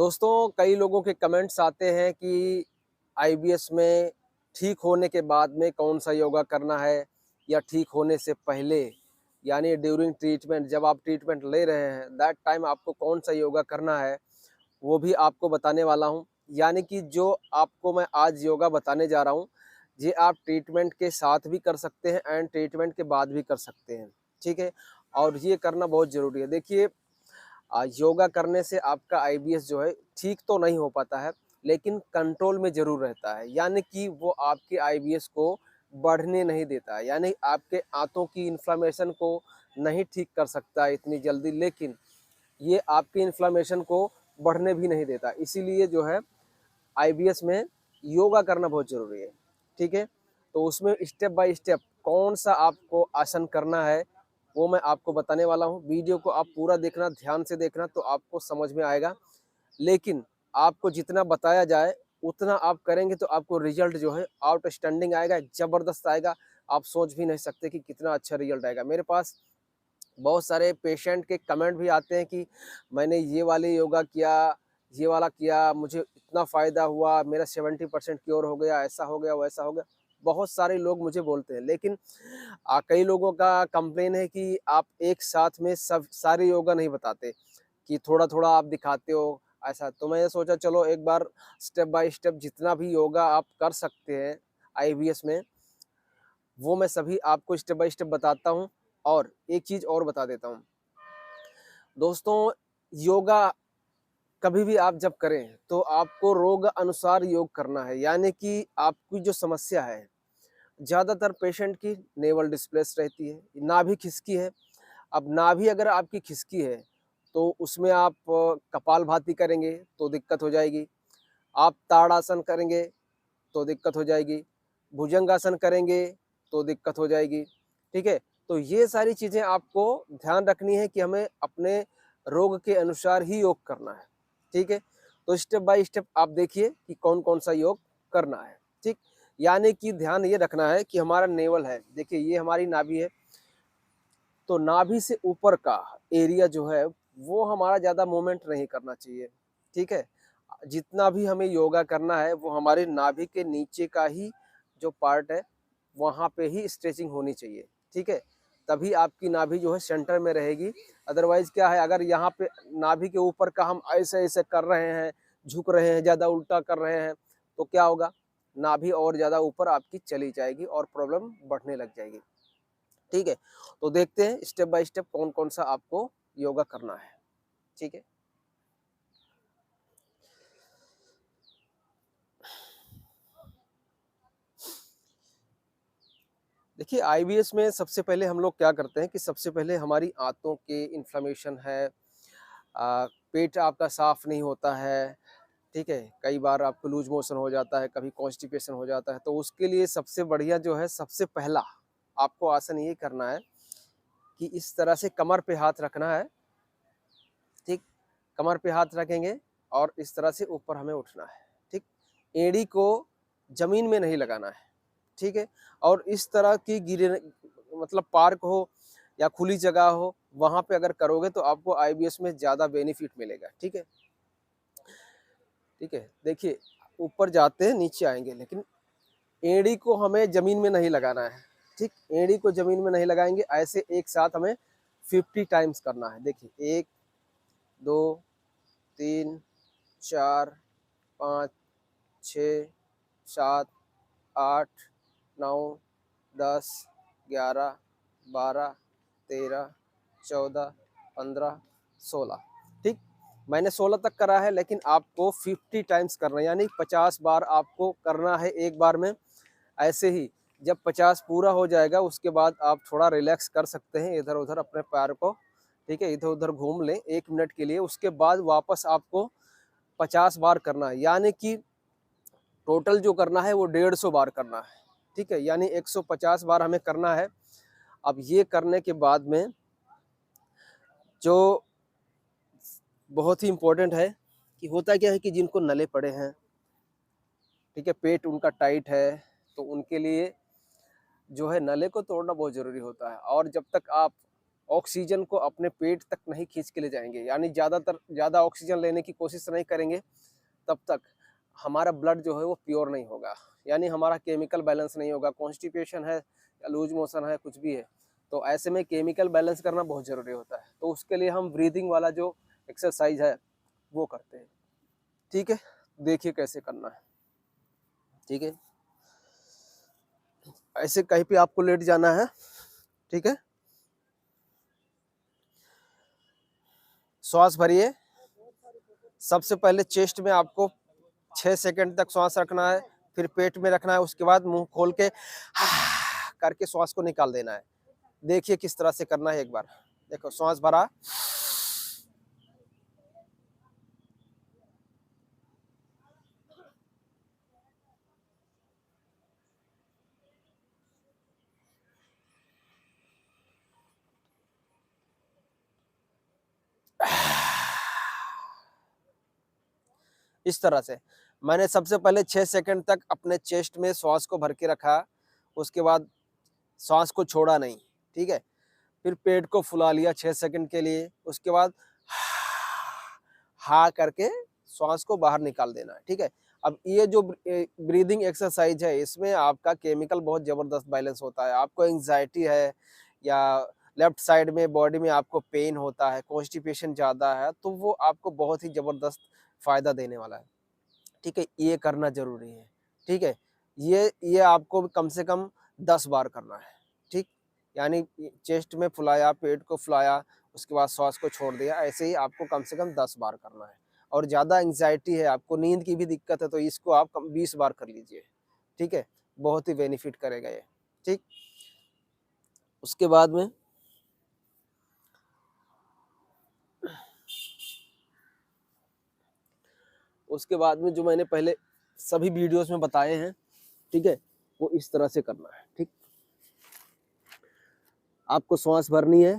दोस्तों, कई लोगों के कमेंट्स आते हैं कि आईबीएस में ठीक होने के बाद में कौन-सा योगा करना है या ठीक होने से पहले, यानी ड्यूरिंग ट्रीटमेंट जब आप ट्रीटमेंट ले रहे हैं, दैट टाइम आपको कौन-सा योगा करना है, वो भी आपको बताने वाला हूँ। यानी कि जो आपको मैं आज योगा बताने जा रहा हूँ, ये आप ट्रीटमेंट के साथ भी कर सकते हैं एंड ट्रीटमेंट के बाद भी कर सकते हैं, ठीक है? और ये करना बहुत ज़रूरी है। देखिए योगा करने से आपका आईबीएस जो है ठीक तो नहीं हो पाता है, लेकिन कंट्रोल में ज़रूर रहता है। यानी कि वो आपके आईबीएस को बढ़ने नहीं देता है, यानी आपके आंतों की इन्फ्लेमेशन को नहीं ठीक कर सकता है इतनी जल्दी, लेकिन ये आपके इन्फ्लेमेशन को बढ़ने भी नहीं देता। इसीलिए जो है आईबीएस में योगा करना बहुत ज़रूरी है, ठीक है? तो उसमें स्टेप बाय स्टेप कौन-सा आपको आसन करना है, वो मैं आपको बताने वाला हूँ। वीडियो को आप पूरा देखना, ध्यान से देखना तो आपको समझ में आएगा। लेकिन आपको जितना बताया जाए, उतना आप करेंगे तो आपको रिज़ल्ट जो है आउटस्टैंडिंग आएगा, ज़बरदस्त आएगा। आप सोच भी नहीं सकते कि कितना अच्छा रिज़ल्ट आएगा। मेरे पास बहुत सारे पेशेंट के कमेंट भी आते हैं कि मैंने ये वाले योगा किया, ये वाला किया, मुझे इतना फ़ायदा हुआ, मेरा 70% क्योर हो गया, ऐसा हो गया, वैसा हो गया। बहुत सारे लोग मुझे बोलते हैं, लेकिन कई लोगों का कंप्लेन है कि आप एक साथ में सब सारे योगा नहीं बताते, कि थोड़ा-थोड़ा आप दिखाते हो, ऐसा। तो मैंने सोचा चलो एक बार स्टेप बाय स्टेप जितना भी योगा आप कर सकते हैं आईबीएस में, वो मैं सभी आपको स्टेप बाय स्टेप बताता हूँ। और एक चीज़ और बता देता हूँ। दोस्तों, योगा कभी भी आप जब करें, तो आपको रोग अनुसार योग करना है, यानी कि आपकी जो समस्या है, ज़्यादातर पेशेंट की नेवल डिस्प्लेस रहती है, नाभि खिसकी है। अब नाभि अगर आपकी खिसकी है, तो उसमें आप कपालभाति करेंगे, तो दिक्कत हो जाएगी। आप ताड़ासन करेंगे, तो दिक्कत हो जाएगी। भुजंगासन करेंगे, तो दिक्कत हो जाएगी, ठीक है? तो ये सारी चीज़ें आपको ध्यान रखनी है कि हमें अपने रोग के अनुसार ही योग करना है, ठीक है? तो स्टेप बाय स्टेप आप देखिए कि कौन-कौन सा योग करना है, ठीक? यानी कि ध्यान ये रखना है कि हमारा नेवल है, देखिए ये हमारी नाभि है, तो नाभि से ऊपर का एरिया जो है, वो हमारा ज़्यादा मूवमेंट नहीं करना चाहिए, ठीक है? जितना भी हमें योगा करना है, वो हमारे नाभि के नीचे का ही जो पार्ट है, वहाँ पे ही स्ट्रेचिंग होनी चाहिए, ठीक है? तभी आपकी नाभि जो है सेंटर में रहेगी। अदरवाइज़ क्या है, अगर यहाँ पे नाभि के ऊपर का हम ऐसे-ऐसे कर रहे हैं, झुक रहे हैं, ज़्यादा उल्टा कर रहे हैं, तो क्या होगा? नाभि और ज़्यादा ऊपर आपकी चली जाएगी और प्रॉब्लम बढ़ने लग जाएगी, ठीक है? तो देखते हैं स्टेप बाय स्टेप कौन-कौन सा आपको योगा करना है, ठीक है? देखिए आईबीएस में सबसे पहले हम लोग क्या करते हैं कि सबसे पहले हमारी आंतों के इन्फ्लेमेशन है, पेट आपका साफ नहीं होता है, ठीक है? कई बार आपको लूज मोशन हो जाता है, कभी कॉन्स्टिपेशन हो जाता है, तो उसके लिए सबसे बढ़िया जो है, सबसे पहला आपको आसन ये करना है कि इस तरह से कमर पे हाथ रखना है, ठीक? कमर पे हाथ रखेंगे और इस तरह से ऊपर हमें उठना है, ठीक? एड़ी को ज़मीन में नहीं लगाना है, ठीक है? और इस तरह की गिरे मतलब पार्क हो या खुली जगह हो, वहाँ पे अगर करोगे तो आपको आईबीएस में ज़्यादा बेनिफिट मिलेगा, ठीक है? ठीक है? देखिए, ऊपर जाते हैं, नीचे आएँगे, लेकिन एड़ी को हमें ज़मीन में नहीं लगाना है, ठीक? एड़ी को ज़मीन में नहीं लगाएँगे, ऐसे एक साथ हमें 50 टाइम्स करना है। देखिए 1, 2, 3, 4, 5, 6, 7, 8, 9, 10, 11, 12, 13, 14, 15, 16, ठीक? मैंने 16 तक करा है, लेकिन आपको 50 टाइम्स करना है, यानी 50 बार आपको करना है एक बार में। ऐसे ही जब 50 पूरा हो जाएगा, उसके बाद आप थोड़ा रिलैक्स कर सकते हैं इधर-उधर अपने पैर को, ठीक है? इधर-उधर घूम लें 1 मिनट के लिए, उसके बाद वापस आपको 50 बार करना है, यानी कि टोटल जो करना है वो 150 बार करना है, ठीक है? यानी 150 बार हमें करना है। अब ये करने के बाद में जो बहुत ही इम्पोर्टेंट है कि होता क्या है कि जिनको नले पड़े हैं, ठीक है, पेट उनका टाइट है, तो उनके लिए जो है नले को तोड़ना बहुत ज़रूरी होता है। और जब तक आप ऑक्सीजन को अपने पेट तक नहीं खींच के ले जाएंगे, यानी ज़्यादा ऑक्सीजन लेने की कोशिश नहीं करेंगे, तब तक हमारा ब्लड जो है वो प्योर नहीं होगा, यानी हमारा केमिकल बैलेंस नहीं होगा। कॉन्स्टिपेशन है या लूज मोशन है, कुछ भी है, तो ऐसे में केमिकल बैलेंस करना बहुत ज़रूरी होता है। तो उसके लिए हम ब्रीदिंग वाला जो एक्सरसाइज है वो करते हैं। ठीक है, देखिए कैसे करना है। ठीक है, ऐसे कहीं पे आपको लेट जाना है। ठीक है, श्वास भरिए। सबसे पहले चेस्ट में आपको 6 सेकंड तक श्वास रखना है, फिर पेट में रखना है, उसके बाद मुंह खोल के करके श्वास को निकाल देना है। देखिए किस तरह से करना है, एक बार देखो। श्वास भरा, इस तरह से। मैंने सबसे पहले 6 सेकंड तक अपने चेस्ट में श्वास को भर के रखा, उसके बाद श्वास को छोड़ा नहीं। ठीक है, फिर पेट को फुला लिया 6 सेकंड के लिए, उसके बाद हा करके श्वास को बाहर निकाल देना है। ठीक है, अब ये जो ब्रीदिंग एक्सरसाइज है, इसमें आपका केमिकल बहुत ज़बरदस्त बैलेंस होता है। आपको एंग्जाइटी है या लेफ्ट साइड में बॉडी में आपको पेन होता है, कॉन्स्टिपेशन ज़्यादा है, तो वो आपको बहुत ही ज़बरदस्त फ़ायदा देने वाला है। ठीक है, ये करना ज़रूरी है। ठीक है, ये आपको कम से कम 10 बार करना है। ठीक, यानी चेस्ट में फुलाया, पेट को फुलाया, उसके बाद श्वास को छोड़ दिया, ऐसे ही आपको कम से कम 10 बार करना है। और ज़्यादा एंग्जाइटी है, आपको नींद की भी दिक्कत है, तो इसको आप 20 बार कर लीजिए। ठीक है, बहुत ही बेनिफिट करेगा ये। ठीक, उसके बाद में जो मैंने पहले सभी वीडियोस में बताए हैं, ठीक है, वो इस तरह से करना है। ठीक, आपको श्वास भरनी है,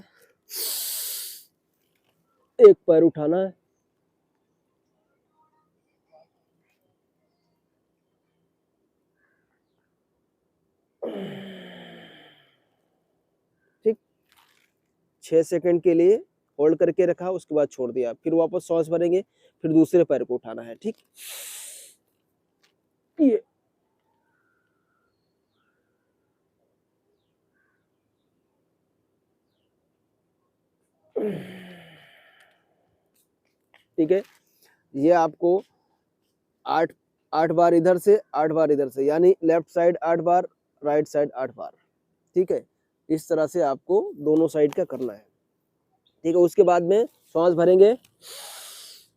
एक पैर उठाना है, ठीक, 6 सेकंड के लिए होल्ड करके रखा, उसके बाद छोड़ दिया, फिर वापस श्वास भरेंगे, फिर दूसरे पैर को उठाना है। ठीक, ये ठीक है, ये आपको 8 बार इधर से, 8 बार इधर से, यानी लेफ्ट साइड 8 बार, राइट साइड 8 बार। ठीक है, इस तरह से आपको दोनों साइड का करना है। ठीक है, उसके बाद में श्वास भरेंगे,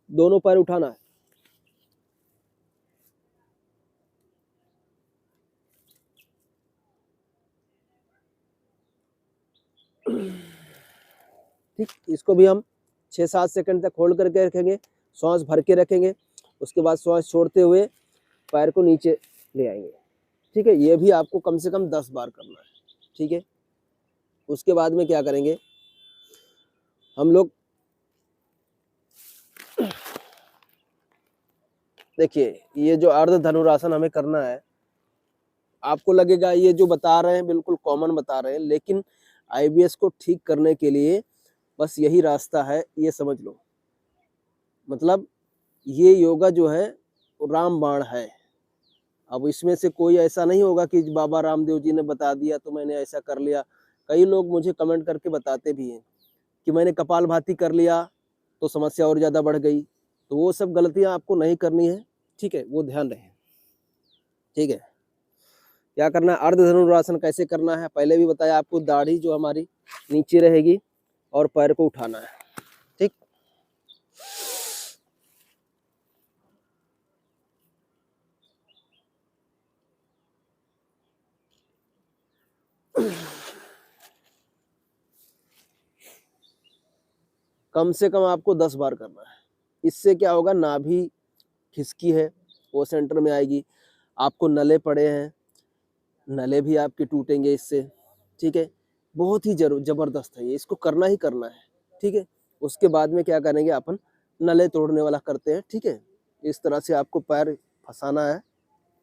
दोनों पैर उठाना है, ठीक, इसको भी हम 6-7 सेकंड तक होल्ड करके रखेंगे, श्वास भर के रखेंगे, उसके बाद श्वास छोड़ते हुए पैर को नीचे ले आएंगे। ठीक है, ये भी आपको कम से कम 10 बार करना है। ठीक है, उसके बाद में क्या करेंगे हम लोग, देखिए ये जो अर्ध धनुरासन हमें करना है, आपको लगेगा ये जो बता रहे हैं बिल्कुल कॉमन बता रहे हैं, लेकिन आईबीएस को ठीक करने के लिए बस यही रास्ता है, ये समझ लो। मतलब ये योगा जो है वो रामबाण है। अब इसमें से कोई ऐसा नहीं होगा कि बाबा रामदेव जी ने बता दिया तो मैंने ऐसा कर लिया। कई लोग मुझे कमेंट करके बताते भी हैं कि मैंने कपालभाति कर लिया तो समस्या और ज़्यादा बढ़ गई। तो वो सब गलतियां आपको नहीं करनी है। ठीक है, वो ध्यान रहे। ठीक है, क्या करना है, अर्ध धनुरासन कैसे करना है पहले भी बताया आपको। दाढ़ी जो हमारी नीचे रहेगी और पैर को उठाना है। ठीक, कम से कम आपको 10 बार करना है। इससे क्या होगा, नाभि खिसकी है वो सेंटर में आएगी, आपको नले पड़े हैं, नले भी आपके टूटेंगे इससे। ठीक है, बहुत ही जबरदस्त है ये, इसको करना ही करना है। ठीक है, उसके बाद में क्या करेंगे अपन, नले तोड़ने वाला करते हैं। ठीक है, इस तरह से आपको पैर फंसाना है।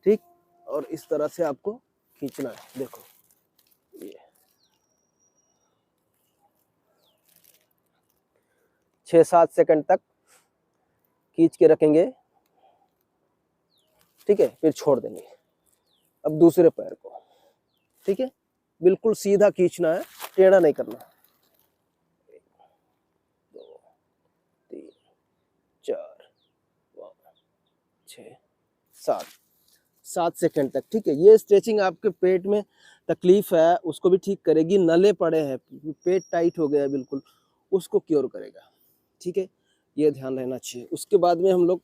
ठीक, और इस तरह से आपको खींचना है। देखो ये 6-7 सेकंड तक खींच के रखेंगे, ठीक है, फिर छोड़ देंगे। अब दूसरे पैर को, ठीक है, बिल्कुल सीधा खींचना है, टेढ़ा नहीं करना। 1 2 3 4 5 6 7 सेकंड तक, ठीक है। ये स्ट्रेचिंग आपके पेट में तकलीफ है उसको भी ठीक करेगी, नले पड़े हैं, पेट टाइट हो गया है बिल्कुल, उसको क्योर करेगा, ठीक है, ये ध्यान रहना चाहिए। उसके बाद में हम लोग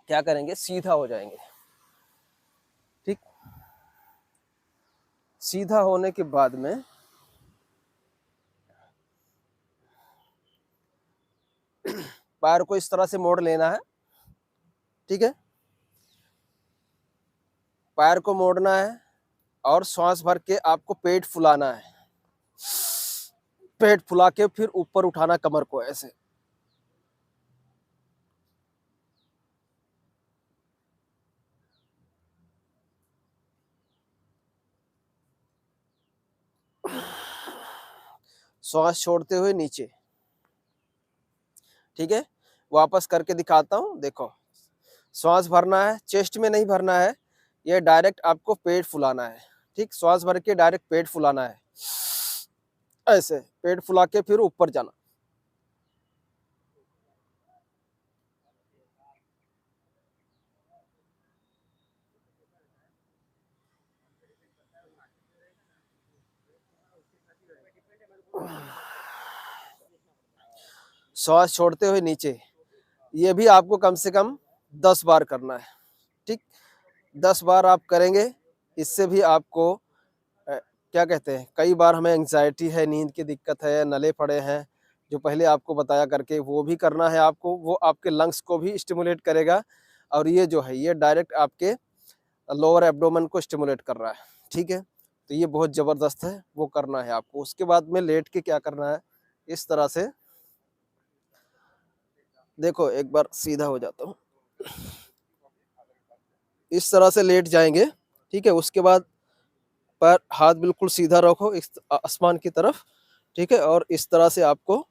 क्या करेंगे, सीधा हो जाएंगे, ठीक। सीधा होने के बाद में पैर को इस तरह से मोड़ लेना है, ठीक है, पैर को मोड़ना है और श्वास भर के आपको पेट फुलाना है, पेट फुला के फिर ऊपर उठाना कमर को ऐसे। श्वास छोड़ते हुए नीचे, ठीक है, वापस करके दिखाता हूं, देखो, श्वास भरना है, चेस्ट में नहीं भरना है, ये डायरेक्ट आपको पेट फुलाना है, ठीक, श्वास भर के डायरेक्ट पेट फुलाना है, ऐसे पेट फुला के फिर ऊपर जाना। श्वास छोड़ते हुए नीचे, ये भी आपको कम से कम 10 बार करना है, ठीक, 10 बार आप करेंगे, इससे भी आपको क्या कहते हैं, कई बार हमें एंग्जाइटी है, नींद की दिक्कत है, नले पड़े हैं, जो पहले आपको बताया करके, वो भी करना है आपको, वो आपके लंग्स को भी स्टिमुलेट करेगा, और ये जो है ये डायरेक्ट आपके लोअर एब्डोमेन को स्टिमुलेट कर रहा है, ठीक है, तो ये बहुत ज़बरदस्त है, वो करना है आपको। उसके बाद में लेट के क्या करना है, इस तरह से, देखो एक बार सीधा हो जाता हूँ, इस तरह से लेट जाएंगे, ठीक है। उसके बाद पर हाथ बिल्कुल सीधा रखो इस आसमान की तरफ, ठीक है, और इस तरह से आपको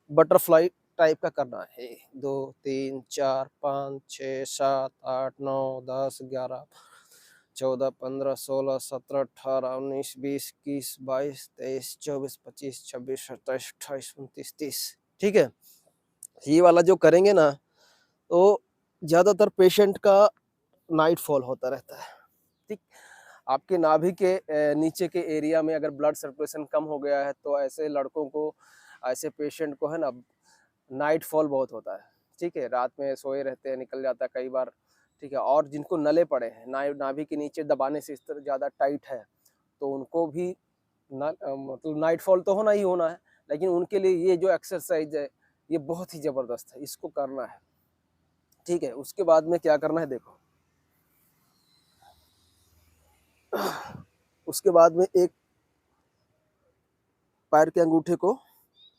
बटरफ्लाई टाइप का करना है। 1 2 3 4 5 6 7 8 9 10 11 14 15 16 17 18 19 20 21 22 23 24 25 26 27 28 29 30, ठीक है। ये वाला जो करेंगे ना, तो ज़्यादातर पेशेंट का नाइट फॉल होता रहता है, ठीक। आपके नाभि के नीचे के एरिया में अगर ब्लड सर्कुलेशन कम हो गया है, तो ऐसे लड़कों को, ऐसे पेशेंट को है ना, नाइट फॉल बहुत होता है, ठीक है, रात में सोए रहते हैं, निकल जाता है कई बार, ठीक है। और जिनको नले पड़े हैं, नाभि के नीचे दबाने से इस तरह ज़्यादा टाइट है, तो उनको भी मतलब नाइट फॉल तो होना ही होना है, लेकिन उनके लिए ये जो एक्सरसाइज है ये बहुत ही ज़बरदस्त है, इसको करना है, ठीक है। उसके बाद में क्या करना है, देखो, उसके बाद में एक पैर के अंगूठे को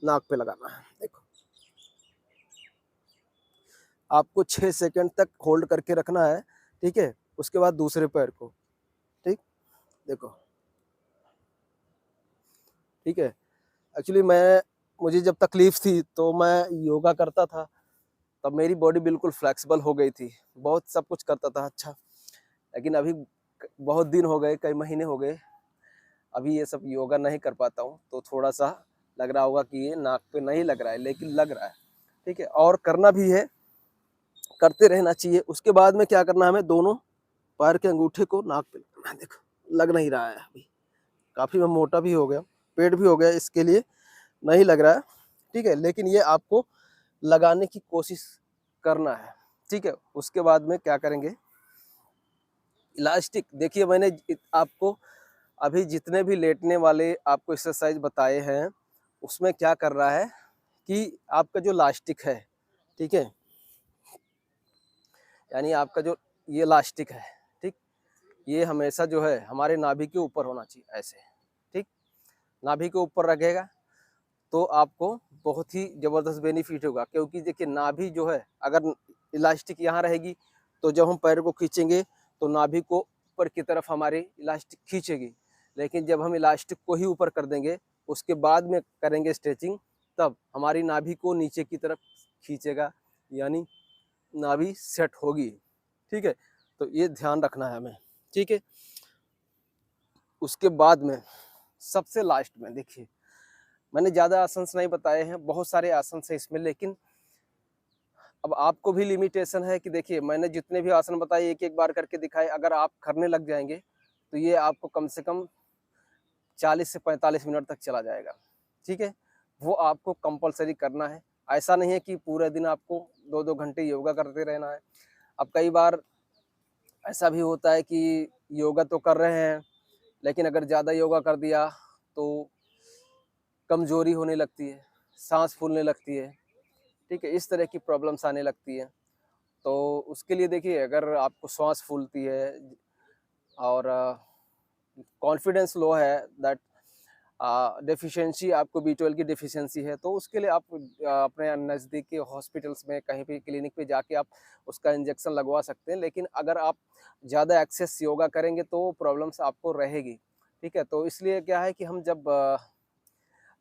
नाक पे लगाना है, देखो, आपको 6 सेकंड तक होल्ड करके रखना है, ठीक है। उसके बाद दूसरे पैर को, ठीक, देखो, ठीक है। एक्चुअली मुझे जब तकलीफ थी तो मैं योगा करता था, तब मेरी बॉडी बिल्कुल फ्लेक्सिबल हो गई थी, बहुत सब कुछ करता था अच्छा, लेकिन अभी बहुत दिन हो गए, कई महीने हो गए, अभी ये सब योगा नहीं कर पाता हूँ, तो थोड़ा सा लग रहा होगा कि ये नाक पे नहीं लग रहा है, लेकिन लग रहा है, ठीक है, और करना भी है, करते रहना चाहिए। उसके बाद में क्या करना है, हमें दोनों पैर के अंगूठे को नाक पे लगाना है, देखो लग नहीं रहा है, अभी काफ़ी मैं मोटा भी हो गया, पेट भी हो गया, इसके लिए नहीं लग रहा है, ठीक है, लेकिन ये आपको लगाने की कोशिश करना है, ठीक है। उसके बाद में क्या करेंगे, इलास्टिक, देखिए मैंने आपको अभी जितने भी लेटने वाले आपको एक्सरसाइज बताए हैं, उसमें क्या कर रहा है कि आपका जो इलास्टिक है, ठीक है, यानी आपका जो ये इलास्टिक है, ठीक, ये हमेशा जो है हमारे नाभि के ऊपर होना चाहिए, ऐसे, ठीक, नाभि के ऊपर रखेगा तो आपको बहुत ही ज़बरदस्त बेनिफिट होगा, क्योंकि देखिए नाभि जो है, अगर इलास्टिक यहाँ रहेगी तो जब हम पैर को खींचेंगे तो नाभि को ऊपर की तरफ हमारी इलास्टिक खींचेगी, लेकिन जब हम इलास्टिक को ही ऊपर कर देंगे, उसके बाद में करेंगे स्ट्रेचिंग, तब हमारी नाभि को नीचे की तरफ खींचेगा, यानी नाभि सेट होगी। ठीक है, तो ये ध्यान रखना है हमें। ठीक है, उसके बाद में सबसे लास्ट में देखिए, मैंने ज़्यादा आसन्स नहीं बताए हैं, बहुत सारे आसन हैं इसमें, लेकिन अब आपको भी लिमिटेशन है कि देखिए मैंने जितने भी आसन बताए एक एक बार करके दिखाए, अगर आप करने लग जाएंगे तो ये आपको कम से कम 40 से 45 मिनट तक चला जाएगा। ठीक है, वो आपको कंपलसरी करना है। ऐसा नहीं है कि पूरे दिन आपको 2-2 घंटे योगा करते रहना है। अब कई बार ऐसा भी होता है कि योगा तो कर रहे हैं, लेकिन अगर ज़्यादा योगा कर दिया तो कमज़ोरी होने लगती है, सांस फूलने लगती है। ठीक है, इस तरह की प्रॉब्लम्स आने लगती है। तो उसके लिए देखिए, अगर आपको सांस फूलती है और कॉन्फिडेंस लो है, दैट डेफिशिएंसी आपको B12 की डेफिशिएंसी है, तो उसके लिए आप अपने नज़दीक के हॉस्पिटल्स में कहीं भी क्लिनिक पे जाके आप उसका इंजेक्शन लगवा सकते हैं। लेकिन अगर आप ज़्यादा एक्सेस योगा करेंगे तो प्रॉब्लम्स आपको रहेगी। ठीक है, तो इसलिए क्या है कि हम जब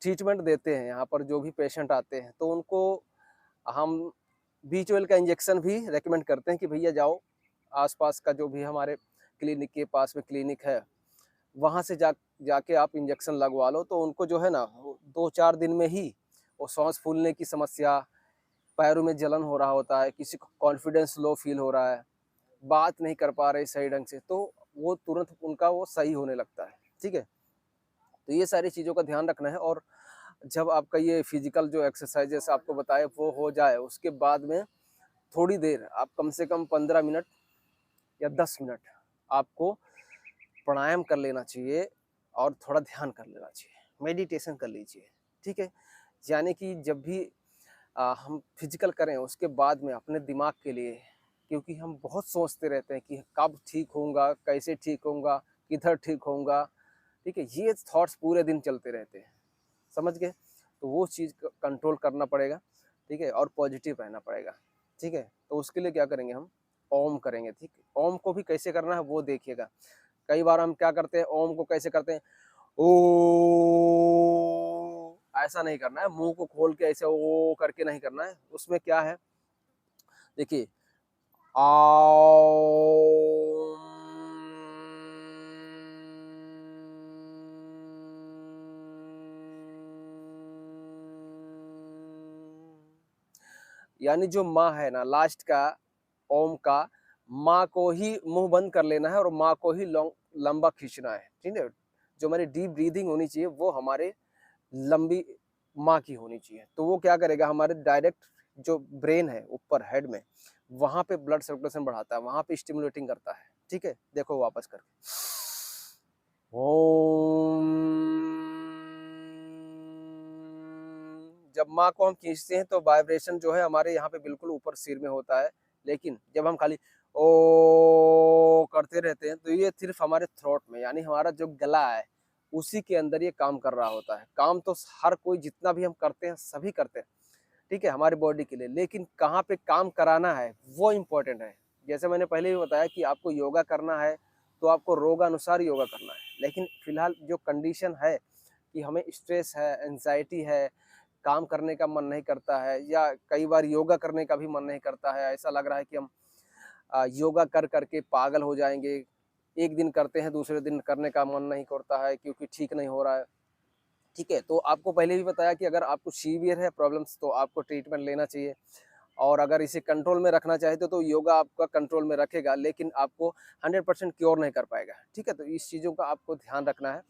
ट्रीटमेंट देते हैं यहाँ पर, जो भी पेशेंट आते हैं तो उनको हम B12 का इंजेक्शन भी रेकमेंड करते हैं कि भैया जाओ, आसपास का जो भी हमारे क्लिनिक के पास में क्लिनिक है वहाँ से जाके आप इंजेक्शन लगवा लो। तो उनको जो है ना 2-4 दिन में ही वो सांस फूलने की समस्या, पैरों में जलन हो रहा होता है, किसी को कॉन्फिडेंस लो फील हो रहा है, बात नहीं कर पा रहे सही ढंग से, तो वो तुरंत उनका वो सही होने लगता है। ठीक है, तो ये सारी चीज़ों का ध्यान रखना है। और जब आपका ये फिजिकल जो एक्सरसाइजेस आपको बताए वो हो जाए, उसके बाद में थोड़ी देर आप कम से कम 15 मिनट या 10 मिनट आपको प्राणायाम कर लेना चाहिए और थोड़ा ध्यान कर लेना चाहिए, मेडिटेशन कर लीजिए। ठीक है, यानी कि जब भी हम फिजिकल करें उसके बाद में अपने दिमाग के लिए, क्योंकि हम बहुत सोचते रहते हैं कि कब ठीक होऊंगा, कैसे ठीक होऊंगा, किधर ठीक होऊंगा। ठीक है, ये थॉट्स पूरे दिन चलते रहते हैं, समझ गए? तो वो चीज़ कंट्रोल करना पड़ेगा। ठीक है, और पॉजिटिव रहना पड़ेगा। ठीक है, तो उसके लिए क्या करेंगे, हम ओम करेंगे। ठीक है, ओम को भी कैसे करना है वो देखिएगा। कई बार हम क्या करते हैं, ओम को कैसे करते हैं, ओ, ऐसा नहीं करना है, मुंह को खोल के ऐसे ओ करके नहीं करना है। उसमें क्या है, देखिए, आओ, यानी जो माँ है ना, लास्ट का ओम का, माँ को ही मुंह बंद कर लेना है और माँ को ही लंबा खींचना है। ठीक है, जो हमारी डीप ब्रीदिंग होनी चाहिए वो हमारे लंबी माँ की होनी चाहिए। तो वो क्या करेगा, हमारे डायरेक्ट जो ब्रेन है ऊपर हेड में, वहां पे ब्लड सर्कुलेशन बढ़ाता है, वहां पे स्टिमुलेटिंग करता है। ठीक है, देखो वापस करके, ओम। जब माँ को हम खींचते हैं तो वाइब्रेशन जो है हमारे यहाँ पे बिल्कुल ऊपर सिर में होता है, लेकिन जब हम खाली ओ करते रहते हैं तो ये सिर्फ हमारे थ्रोट में, यानी हमारा जो गला है उसी के अंदर ये काम कर रहा होता है। काम तो हर कोई, जितना भी हम करते हैं सभी करते हैं, ठीक है, हमारी बॉडी के लिए, लेकिन कहाँ पे काम कराना है वो इम्पोर्टेंट है। जैसे मैंने पहले भी बताया कि आपको योगा करना है तो आपको रोगानुसार योगा करना है, लेकिन फिलहाल जो कंडीशन है कि हमें स्ट्रेस है, एंजाइटी है, काम करने का मन नहीं करता है, या कई बार योगा करने का भी मन नहीं करता है, ऐसा लग रहा है कि हम योगा कर करके पागल हो जाएंगे, एक दिन करते हैं दूसरे दिन करने का मन नहीं करता है क्योंकि ठीक नहीं हो रहा है। ठीक है, तो आपको पहले भी बताया कि अगर आपको सीवियर है प्रॉब्लम्स तो आपको ट्रीटमेंट लेना चाहिए, और अगर इसे कंट्रोल में रखना चाहते तो योगा आपका कंट्रोल में रखेगा, लेकिन आपको 100% क्योर नहीं कर पाएगा। ठीक है, तो इस चीज़ों का आपको ध्यान रखना है,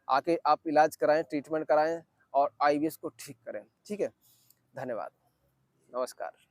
आके आप इलाज कराएं, ट्रीटमेंट कराएं और IBS को ठीक करें। ठीक है, धन्यवाद, नमस्कार।